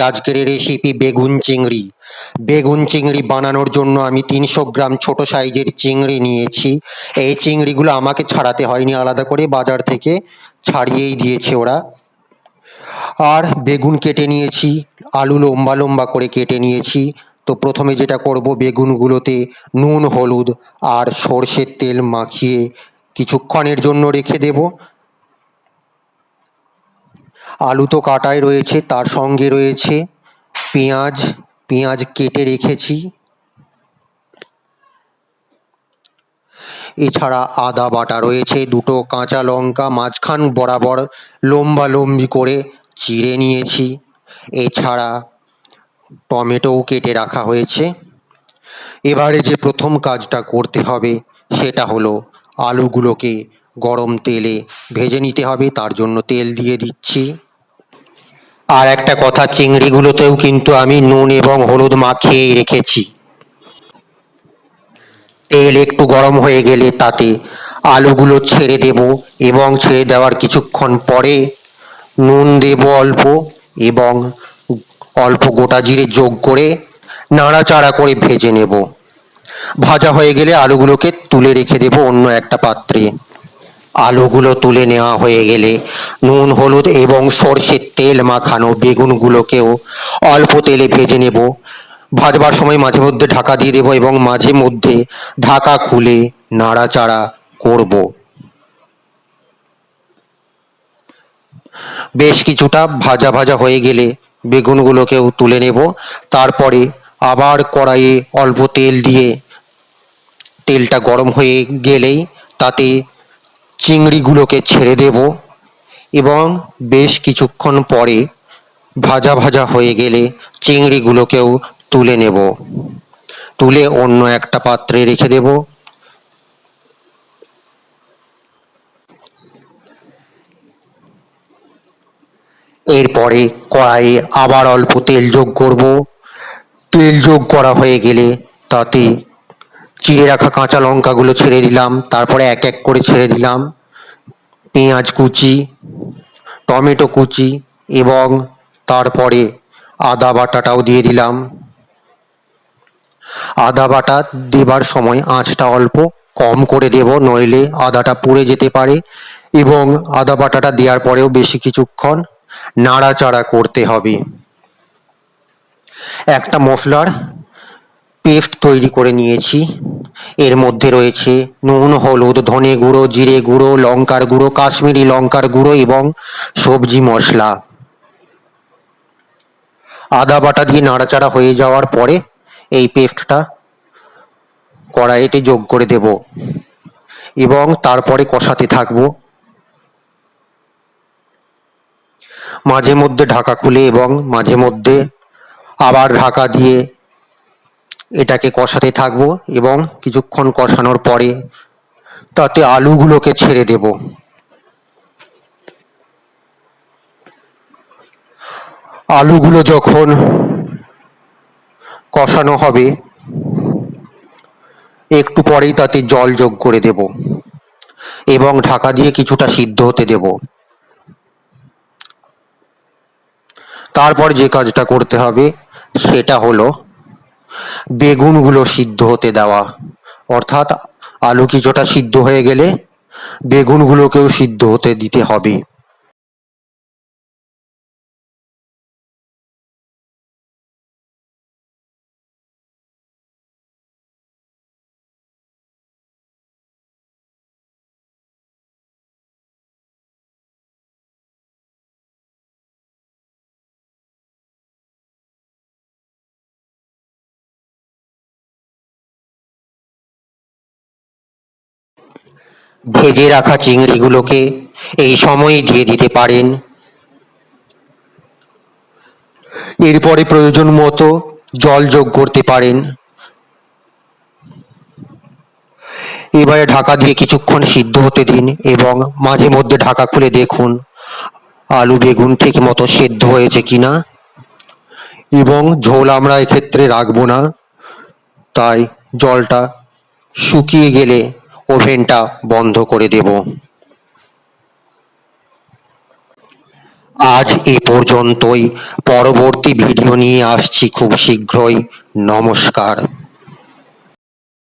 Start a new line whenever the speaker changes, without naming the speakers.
আজকের রেসিপি বেগুন চিংড়ি। বেগুন চিংড়ি বানানোর জন্য আমি ৩০০ গ্রাম ছোট সাইজের চিংড়ি নিয়েছি। এই চিংড়িগুলো আমাকে ছাড়াতে হয়নি, আলাদা করে বাজার থেকে ছাড়িয়েই দিয়েছে ওরা। আর বেগুন কেটে নিয়েছি, আলু লম্বা লম্বা করে কেটে নিয়েছি। তো প্রথমে যেটা করব, বেগুনগুলোতে নুন, হলুদ আর সর্ষের তেল মাখিয়ে কিছুক্ষণের জন্য রেখে দেব। আলু তো কাটাই রয়েছে, তার সঙ্গে রয়েছে পেঁয়াজ। পেঁয়াজ কেটে রেখেছি। এছাড়া আদা বাটা রয়েছে, দুটো কাঁচা লঙ্কা মাঝখান বরাবর লম্বা লম্বি করে চিড়ে নিয়েছি। এছাড়া টমেটোও কেটে রাখা হয়েছে। এবারে যে প্রথম কাজটা করতে হবে সেটা হলো আলুগুলোকে গরম তেলে ভেজে নিতে হবে। তার জন্য তেল দিয়ে দিচ্ছি। আর একটা কথা, চিংড়িগুলোতেও কিন্তু আমি নুন এবং হলুদ মাখিয়ে রেখেছি। তেল একটু গরম হয়ে গেলে তাতে আলুগুলো ছেড়ে দেব এবং ছেড়ে দেওয়ার কিছুক্ষণ পরে নুন দেব অল্প, এবং অল্প গোটা জিরে যোগ করে নাড়াচাড়া করে ভেজে নেব। ভাজা হয়ে গেলে আলুগুলোকে তুলে রেখে দেব অন্য একটা পাত্রে। আলুগুলো তুলে নেওয়া হয়ে গেলে নুন, হলুদ এবং সর্ষের তেল মাখানো বেগুনগুলোকেও অল্প তেলে ভেজে নেব। ভাজবার সময় মাঝে মধ্যে ঢাকা দিয়ে দেবো এবং মাঝে মধ্যে ঢাকা খুলে নাড়াচাড়া করব। বেশ কিছুটা ভাজা ভাজা হয়ে গেলে বেগুনগুলোকেও তুলে নেব। তারপরে আবার কড়াইয়ে অল্প তেল দিয়ে, তেলটা গরম হয়ে গেলেই তাতে চিংড়িগুলোকে ছেড়ে দেব এবং বেশ কিছুক্ষণ পরে ভাজা ভাজা হয়ে গেলে চিংড়িগুলোকেও তুলে নেব। তুলে অন্য একটা পাত্রে রেখে দেব। এরপরে কড়াইয়ে আবার অল্প তেল যোগ করব। তেল যোগ করা হয়ে গেলে তাতে চিড়ে রাখা কাঁচা লঙ্কাগুলো ছেড়ে দিলাম। তারপরে এক এক করে ছেড়ে দিলাম পেঁয়াজ কুচি, টমেটো কুচি এবং তারপরে আদা বাটাটাও দিয়ে দিলাম। আদা বাটা দেবার সময় আঁচটা অল্প কম করে দেব, নইলে আদাটা পুড়ে যেতে পারে। এবং আদা বাটাটা দেওয়ার পরেও বেশি কিছুক্ষণ নাড়াচাড়া করতে হবে। একটা মশলার পেস্ট তৈরি করে নিয়েছি। এর মধ্যে রয়েছে নুন, হলুদ, ধনে গুঁড়ো, জিরে গুঁড়ো, লঙ্কার গুঁড়ো, কাশ্মীরি লঙ্কার গুঁড়ো এবং সবজি মশলা। আদা বাটা দিয়ে নাড়াচাড়া হয়ে যাওয়ার পরে এই পেস্টটা কড়াইতে যোগ করে দেব এবং তারপরে কষাতে থাকব। মাঝে মধ্যে ঢাকা খুলে এবং মাঝে মধ্যে আবার ঢাকা দিয়ে এটাকে কষাতে থাকব এবং কিছুক্ষণ কষানোর পরে তাতে আলুগুলোকে ছেড়ে দেব। আলুগুলো যখন কষানো হবে একটু পরেই তাতে জল যোগ করে দেব এবং ঢাকা দিয়ে কিছুটা সিদ্ধ হতে দেব। তারপর যে কাজটা করতে হবে সেটা হলো বেগুনগুলো সিদ্ধ হতে দেওয়া। অর্থাৎ আলু কিছুটা সিদ্ধ হয়ে গেলে বেগুনগুলোকেও সিদ্ধ হতে দিতে হবে। ভেজে রাখা চিংড়িগুলোকে এই সময় দিয়ে দিতে পারেন। এরপরে প্রয়োজন মতো জল যোগ করতে পারেন। এবারে ঢাকা দিয়ে কিছুক্ষণ সিদ্ধ হতে দিন এবং মাঝে মধ্যে ঢাকা খুলে দেখুন আলু বেগুন ঠিক মতো সেদ্ধ হয়েছে কিনা। এবং ঝোল আমরা এক্ষেত্রে রাখবো না, তাই জলটা শুকিয়ে গেলে ওভেনটা বন্ধ করে দেব। আজ এ পর্যন্তই। পরবর্তী ভিডিও নিয়ে আসছি খুব শীঘ্রই। নমস্কার।